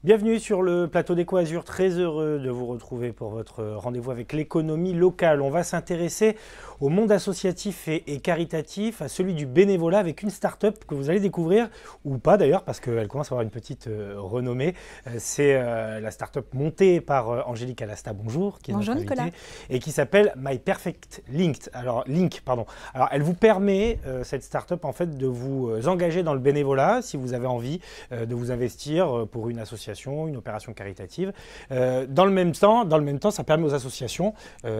Bienvenue sur le plateau d'Eco Azur, très heureux de vous retrouver pour votre rendez-vous avec l'économie locale. On va s'intéresser au monde associatif et caritatif, à celui du bénévolat avec une start-up que vous allez découvrir, ou pas d'ailleurs, parce qu'elle commence à avoir une petite renommée. C'est la start-up montée par Angélique Alasta, bonjour, qui est bonjour notre Nicolas. invitée, et qui s'appelle My Perfect Link. Alors, elle vous permet, cette start-up, en fait, de vous engager dans le bénévolat, si vous avez envie de vous investir pour une association, une opération caritative. Dans le même temps, ça permet aux associations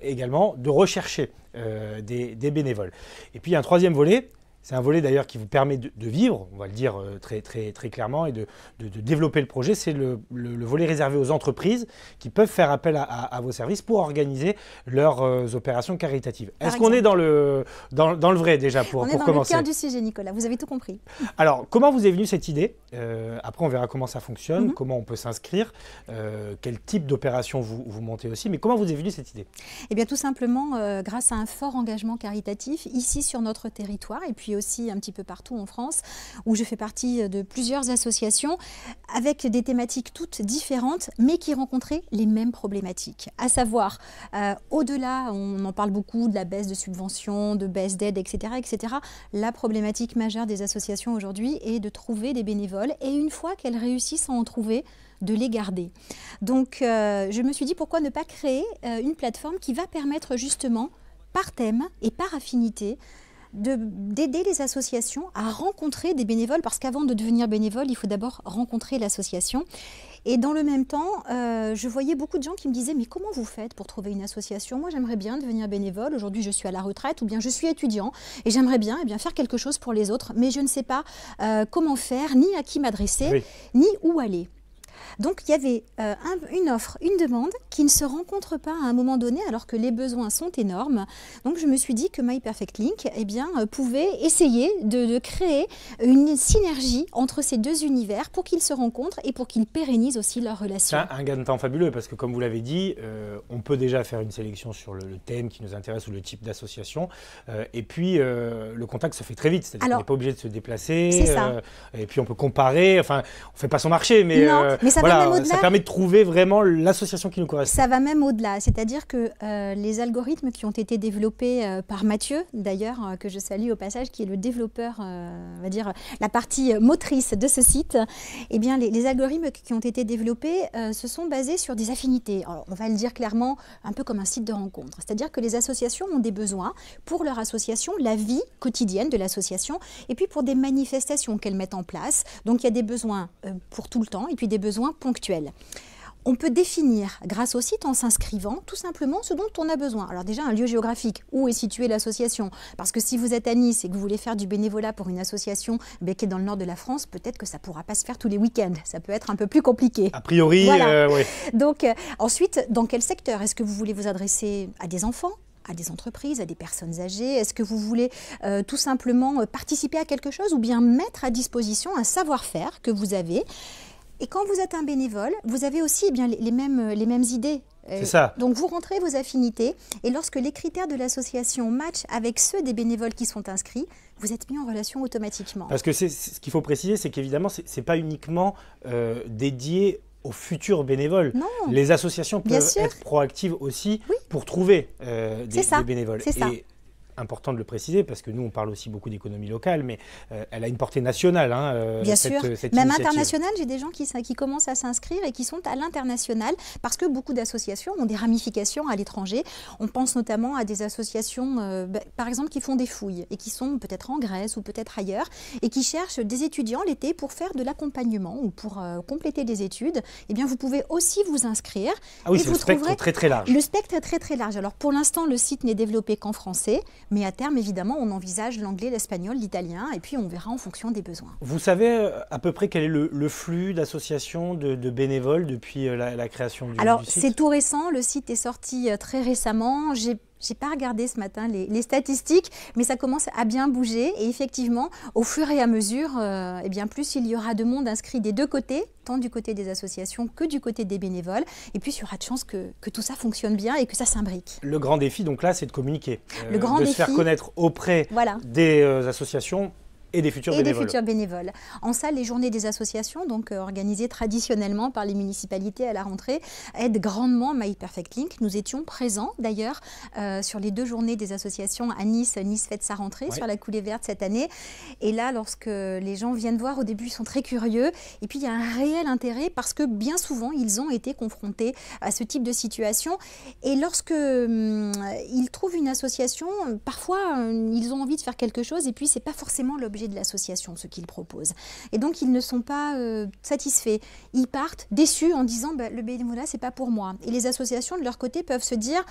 également de rechercher des bénévoles. Et puis, il y a un troisième volet. C'est un volet d'ailleurs qui vous permet de vivre, on va le dire très clairement, et de développer le projet. C'est le volet réservé aux entreprises qui peuvent faire appel à vos services pour organiser leurs opérations caritatives. Est-ce qu'on est dans le vrai déjà pour commencer ? On est dans le cœur du sujet, Nicolas, vous avez tout compris. Alors, comment vous est venue cette idée ? Après, on verra comment ça fonctionne, comment on peut s'inscrire, quel type d'opération vous montez aussi, mais comment vous est venue cette idée ? Eh bien, tout simplement, grâce à un fort engagement caritatif ici sur notre territoire, et puis aussi un petit peu partout en France, où je fais partie de plusieurs associations avec des thématiques toutes différentes, mais qui rencontraient les mêmes problématiques. À savoir, au-delà, on en parle beaucoup de la baisse de subventions, de baisse d'aides, etc., etc. La problématique majeure des associations aujourd'hui est de trouver des bénévoles, et une fois qu'elles réussissent à en trouver, de les garder. Donc, je me suis dit, pourquoi ne pas créer une plateforme qui va permettre justement, par thème et par affinité, d'aider les associations à rencontrer des bénévoles, parce qu'avant de devenir bénévole, il faut d'abord rencontrer l'association. Et dans le même temps, je voyais beaucoup de gens qui me disaient « Mais comment vous faites pour trouver une association ? Moi, j'aimerais bien devenir bénévole. Aujourd'hui, je suis à la retraite ou bien je suis étudiant et j'aimerais bien, faire quelque chose pour les autres, mais je ne sais pas comment faire, ni à qui m'adresser, ni où aller. » Donc, il y avait une offre, une demande qui ne se rencontre pas à un moment donné alors que les besoins sont énormes. Donc, je me suis dit que My Perfect Link pouvait essayer de créer une synergie entre ces deux univers pour qu'ils se rencontrent et pour qu'ils pérennisent aussi leur relation. C'est un gain de temps fabuleux parce que, comme vous l'avez dit, on peut déjà faire une sélection sur le thème qui nous intéresse ou le type d'association. Et puis, le contact se fait très vite. C'est-à-dire qu'on n'est pas obligé de se déplacer. C'est ça. Et puis, on peut comparer. Enfin, on ne fait pas son marché, mais... Non, mais ça va même au-delà. Ça permet de trouver vraiment l'association qui nous correspond. Ça va même au-delà, c'est-à-dire que les algorithmes qui ont été développés par Mathieu, d'ailleurs, que je salue au passage, qui est le développeur, on va dire, la partie motrice de ce site, eh bien, les algorithmes qui ont été développés se sont basés sur des affinités. Alors, on va le dire clairement, un peu comme un site de rencontre. C'est-à-dire que les associations ont des besoins pour leur association, la vie quotidienne de l'association, et puis pour des manifestations qu'elles mettent en place. Donc, il y a des besoins pour tout le temps, et puis des besoins ponctuels. On peut définir, grâce au site, en s'inscrivant, tout simplement ce dont on a besoin. Alors déjà, un lieu géographique, où est située l'association ? Parce que si vous êtes à Nice et que vous voulez faire du bénévolat pour une association qui est dans le nord de la France, peut-être que ça ne pourra pas se faire tous les week-ends. Ça peut être un peu plus compliqué. A priori, voilà. Oui. Donc, ensuite, dans quel secteur ? Est-ce que vous voulez vous adresser à des enfants ? À des entreprises, à des personnes âgées? Est-ce que vous voulez tout simplement participer à quelque chose ou bien mettre à disposition un savoir-faire que vous avez? Et quand vous êtes un bénévole, vous avez aussi les mêmes idées. C'est ça. Donc vous rentrez vos affinités et lorsque les critères de l'association matchent avec ceux des bénévoles qui sont inscrits, vous êtes mis en relation automatiquement. Parce que ce qu'il faut préciser, c'est qu'évidemment, ce n'est pas uniquement dédié aux futurs bénévoles. Non. Les associations peuvent être proactives aussi pour trouver des bénévoles. C'est ça. Important de le préciser parce que nous on parle aussi beaucoup d'économie locale, mais elle a une portée nationale. Bien sûr, cette même initiative. internationale, j'ai des gens qui commencent à s'inscrire et qui sont à l'international parce que beaucoup d'associations ont des ramifications à l'étranger. On pense notamment à des associations, par exemple, qui font des fouilles et qui sont peut-être en Grèce ou peut-être ailleurs et qui cherchent des étudiants l'été pour faire de l'accompagnement ou pour compléter des études. Eh bien, vous pouvez aussi vous inscrire. Ah oui, c'est le spectre très large. Le spectre est très large. Alors pour l'instant, le site n'est développé qu'en français. Mais à terme, évidemment, on envisage l'anglais, l'espagnol, l'italien, et puis on verra en fonction des besoins. Vous savez à peu près quel est le flux d'associations, de bénévoles depuis la création du site ? Alors, c'est tout récent. Le site est sorti très récemment. J'ai pas regardé ce matin les statistiques, mais ça commence à bien bouger. Et effectivement, au fur et à mesure, plus il y aura de monde inscrit des deux côtés, tant du côté des associations que du côté des bénévoles. Et puis, il y aura de chances que tout ça fonctionne bien et que ça s'imbrique. Le grand défi, donc là, c'est de communiquer, de se faire connaître auprès des associations Et des futurs et bénévoles. des futurs bénévoles. En ça, les journées des associations, donc organisées traditionnellement par les municipalités à la rentrée, aident grandement My Perfect Link. Nous étions présents d'ailleurs sur les 2 journées des associations à Nice. Nice fête sa rentrée sur la coulée verte cette année. Et là, lorsque les gens viennent voir, au début, ils sont très curieux. Et puis, il y a un réel intérêt parce que bien souvent, ils ont été confrontés à ce type de situation. Et lorsque ils trouvent une association, parfois, ils ont envie de faire quelque chose et puis, ce n'est pas forcément l'objet de l'association, ce qu'ils proposent. Et donc, ils ne sont pas satisfaits. Ils partent déçus en disant le bénévolat, ce n'est pas pour moi. Et les associations, de leur côté, peuvent se dire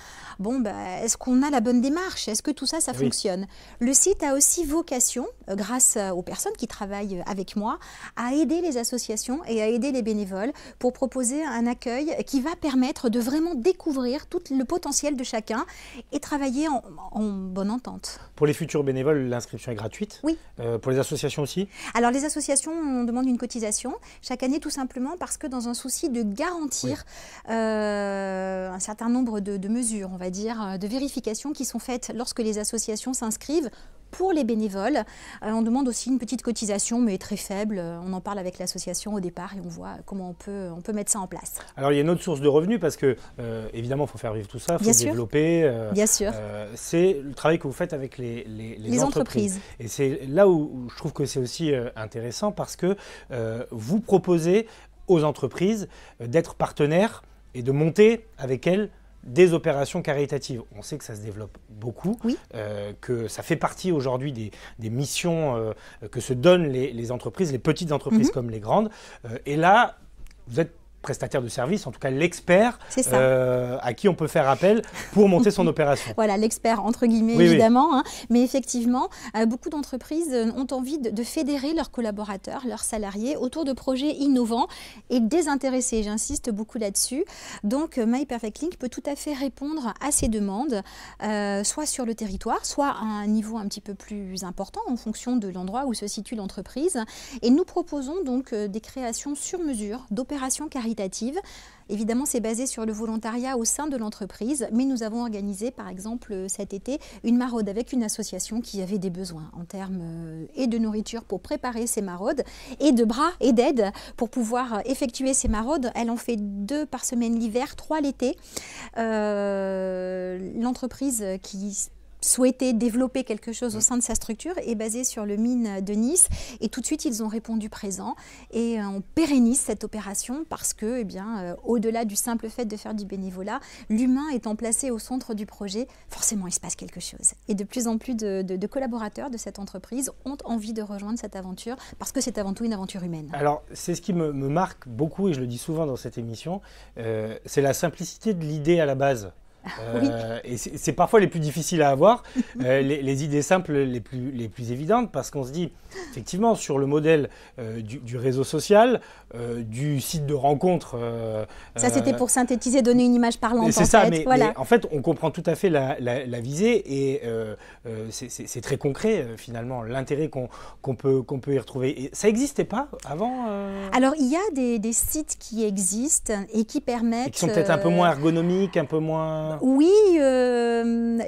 est-ce qu'on a la bonne démarche? Est-ce que tout ça, ça fonctionne? Le site a aussi vocation, grâce aux personnes qui travaillent avec moi, à aider les associations et à aider les bénévoles pour proposer un accueil qui va permettre de vraiment découvrir tout le potentiel de chacun et travailler en bonne entente. Pour les futurs bénévoles, l'inscription est gratuite? Oui. Pour les associations aussi? Alors les associations, on demande une cotisation chaque année tout simplement parce que dans un souci de garantir un certain nombre de mesures, on va dire, de vérifications qui sont faites lorsque les associations s'inscrivent. Pour les bénévoles, on demande aussi une petite cotisation, mais très faible. On en parle avec l'association au départ et on voit comment on peut mettre ça en place. Alors, il y a une autre source de revenus parce que, évidemment, il faut faire vivre tout ça, il faut développer. Bien sûr. C'est le travail que vous faites avec les entreprises. Et c'est là où je trouve que c'est aussi intéressant parce que vous proposez aux entreprises d'être partenaires et de monter avec elles des opérations caritatives. On sait que ça se développe beaucoup, que ça fait partie aujourd'hui des missions que se donnent les entreprises, les petites entreprises comme les grandes. Et là, vous êtes prestataire de service, en tout cas l'expert à qui on peut faire appel pour monter son opération. Voilà, l'expert entre guillemets évidemment, hein. Mais effectivement, beaucoup d'entreprises ont envie de fédérer leurs collaborateurs, leurs salariés autour de projets innovants et désintéressés. J'insiste beaucoup là-dessus. Donc My Perfect Link peut tout à fait répondre à ces demandes, soit sur le territoire, soit à un niveau un petit peu plus important en fonction de l'endroit où se situe l'entreprise. Et nous proposons donc des créations sur mesure d'opérations caritatives. Évidemment, c'est basé sur le volontariat au sein de l'entreprise, mais nous avons organisé, par exemple, cet été, une maraude avec une association qui avait des besoins en termes et de nourriture pour préparer ces maraudes, et de bras et d'aide pour pouvoir effectuer ces maraudes. Elle en fait 2 par semaine l'hiver, 3 l'été. L'entreprise qui souhaiter développer quelque chose au sein de sa structure est basée sur le mine de Nice et tout de suite ils ont répondu présent et on pérennise cette opération parce que au-delà du simple fait de faire du bénévolat, l'humain étant placé au centre du projet, forcément il se passe quelque chose et de plus en plus de collaborateurs de cette entreprise ont envie de rejoindre cette aventure parce que c'est avant tout une aventure humaine. Alors c'est ce qui me marque beaucoup et je le dis souvent dans cette émission, c'est la simplicité de l'idée à la base. Et c'est parfois les plus difficiles à avoir, les idées simples les plus évidentes, parce qu'on se dit, effectivement, sur le modèle du réseau social, du site de rencontre... ça, c'était pour synthétiser, donner une image parlante, c'est ça, mais en fait, on comprend tout à fait la visée, et c'est très concret, finalement, l'intérêt qu'on peut y retrouver. Et ça n'existait pas avant Alors, il y a des sites qui existent et qui permettent... Et qui sont peut-être un peu moins ergonomiques, un peu moins... Oui,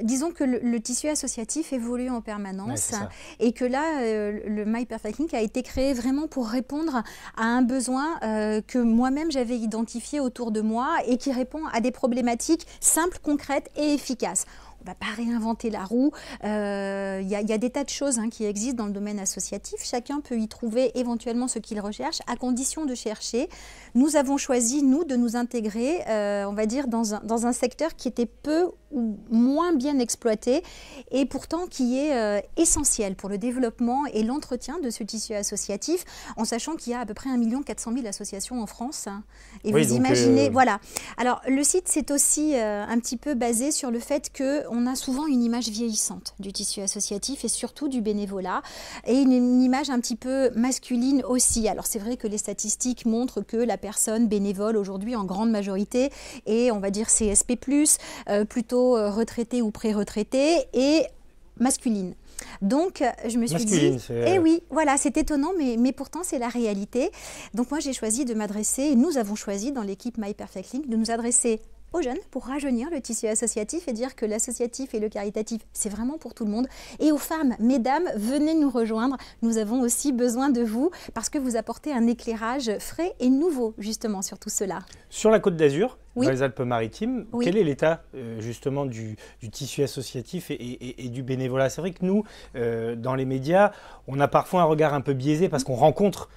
disons que le tissu associatif évolue en permanence et que là, le My Perfect Link a été créé vraiment pour répondre à un besoin que moi-même j'avais identifié autour de moi et qui répond à des problématiques simples, concrètes et efficaces. On ne va pas réinventer la roue. Il y a des tas de choses qui existent dans le domaine associatif. Chacun peut y trouver éventuellement ce qu'il recherche, à condition de chercher. Nous avons choisi, nous, de nous intégrer, on va dire, dans un secteur qui était peu ou moins bien exploité et pourtant qui est essentiel pour le développement et l'entretien de ce tissu associatif, en sachant qu'il y a à peu près 1 400 000 associations en France. Et oui, vous imaginez, voilà. Alors, le site, c'est aussi un petit peu basé sur le fait qu'on a souvent une image vieillissante du tissu associatif et surtout du bénévolat et une image un petit peu masculine aussi. Alors, c'est vrai que les statistiques montrent que la personne bénévole aujourd'hui en grande majorité est, on va dire, CSP+, plutôt retraitée ou pré-retraitée et masculine. Donc, je me suis dit, oui, voilà, c'est étonnant, mais pourtant, c'est la réalité. Donc, moi, j'ai choisi de m'adresser, nous avons choisi dans l'équipe My Perfect Link, de nous adresser aux jeunes pour rajeunir le tissu associatif et dire que l'associatif et le caritatif, c'est vraiment pour tout le monde. Et aux femmes, mesdames, venez nous rejoindre. Nous avons aussi besoin de vous parce que vous apportez un éclairage frais et nouveau justement sur tout cela. Sur la Côte d'Azur, oui. dans les Alpes-Maritimes, Oui. quel est l'état justement du tissu associatif et du bénévolat? C'est vrai que nous, dans les médias, on a parfois un regard un peu biaisé parce qu'on rencontre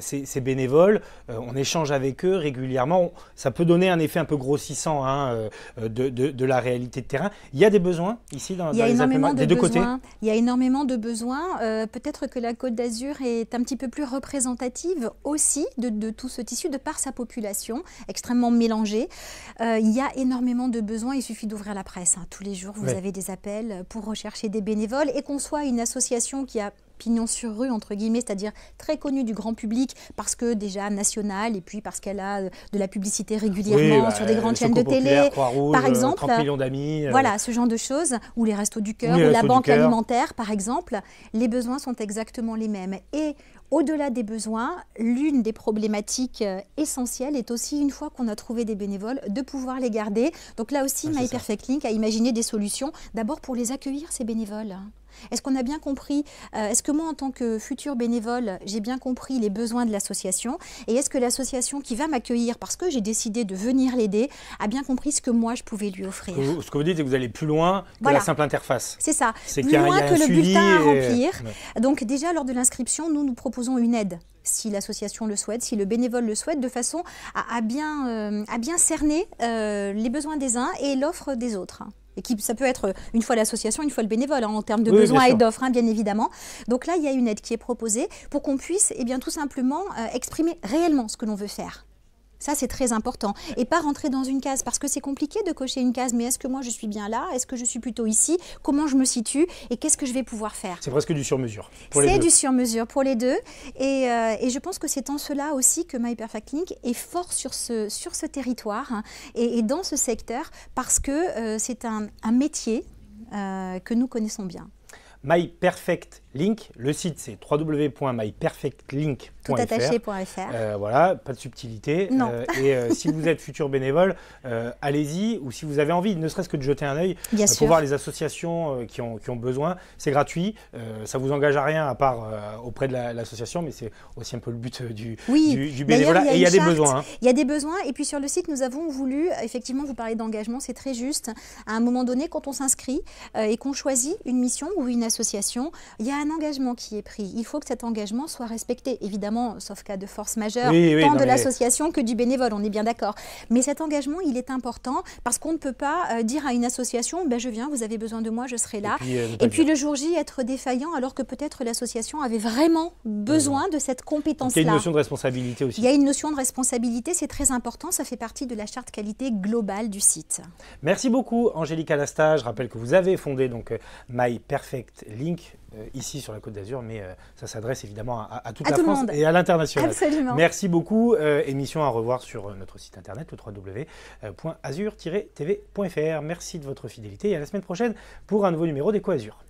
ces bénévoles, on échange avec eux régulièrement. Ça peut donner un effet un peu grossissant de la réalité de terrain. Il y a des besoins ici dans les Alpes-Maritimes, des deux côtés. Il y a énormément de besoins. Peut-être que la Côte d'Azur est un petit peu plus représentative aussi de tout ce tissu de par sa population extrêmement mélangée. Il y a énormément de besoins. Il suffit d'ouvrir la presse. Tous les jours, vous avez des appels pour rechercher des bénévoles et qu'on soit une association qui a pignon sur rue, entre guillemets, c'est-à-dire très connue du grand public parce que déjà nationale et puis parce qu'elle a de la publicité régulièrement sur des grandes chaînes de télé, par exemple. 30 millions d'amis. Voilà, ce genre de choses, ou les Restos du Cœur, ou la Banque Alimentaire, par exemple. Les besoins sont exactement les mêmes. Et au-delà des besoins, l'une des problématiques essentielles est aussi, une fois qu'on a trouvé des bénévoles, de pouvoir les garder. Donc là aussi, My Perfect Link a imaginé des solutions, d'abord pour les accueillir, ces bénévoles. Est-ce qu'on a bien compris, est-ce que moi en tant que futur bénévole, j'ai bien compris les besoins de l'association et est-ce que l'association qui va m'accueillir parce que j'ai décidé de venir l'aider a bien compris ce que moi je pouvais lui offrir? Ce que vous dites, c'est que vous allez plus loin que la simple interface. C'est ça, plus loin que le bulletin à remplir. Donc déjà lors de l'inscription, nous proposons une aide. Si l'association le souhaite, si le bénévole le souhaite, de façon à bien cerner les besoins des uns et l'offre des autres. Et ça peut être une fois l'association, une fois le bénévole, en termes de besoins et d'offres, bien évidemment. Donc là, il y a une aide qui est proposée pour qu'on puisse tout simplement exprimer réellement ce que l'on veut faire. Ça, c'est très important. Et pas rentrer dans une case, parce que c'est compliqué de cocher une case. Mais est-ce que moi, je suis bien là? Est-ce que je suis plutôt ici? Comment je me situe? Et qu'est-ce que je vais pouvoir faire? C'est presque du sur-mesure. C'est du sur-mesure pour les deux. Et je pense que c'est en cela aussi que My Perfect Link est fort sur ce territoire et dans ce secteur, parce que c'est un métier que nous connaissons bien. My Perfect Link, le site c'est www.myperfectlink.fr. toutattaché.fr. Voilà, pas de subtilité. Non. Si vous êtes futur bénévole, allez-y, ou si vous avez envie, ne serait-ce que de jeter un œil pour voir les associations qui ont besoin. C'est gratuit, ça vous engage à rien à part auprès de l'association, mais c'est aussi un peu le but du bénévolat. Et il y a des besoins. Il y a des besoins, et puis sur le site, nous avons voulu, effectivement, vous parlez d'engagement, c'est très juste. À un moment donné, quand on s'inscrit et qu'on choisit une mission ou une association, il y a un engagement qui est pris. Il faut que cet engagement soit respecté, évidemment, sauf cas de force majeure, tant de l'association que du bénévole, on est bien d'accord. Mais cet engagement, il est important parce qu'on ne peut pas dire à une association, je viens, vous avez besoin de moi, je serai là. Et puis le jour J, être défaillant alors que peut-être l'association avait vraiment besoin de cette compétence-là. Il y a une notion de responsabilité aussi. Il y a une notion de responsabilité, c'est très important, ça fait partie de la charte qualité globale du site. Merci beaucoup Angélique Alasta. Je rappelle que vous avez fondé donc My Perfect Link ici sur la Côte d'Azur, mais ça s'adresse évidemment à toute la France et à l'international. Absolument. Merci beaucoup. Émission à revoir sur notre site internet, le www.azur-tv.fr. Merci de votre fidélité et à la semaine prochaine pour un nouveau numéro d'Eco Azur.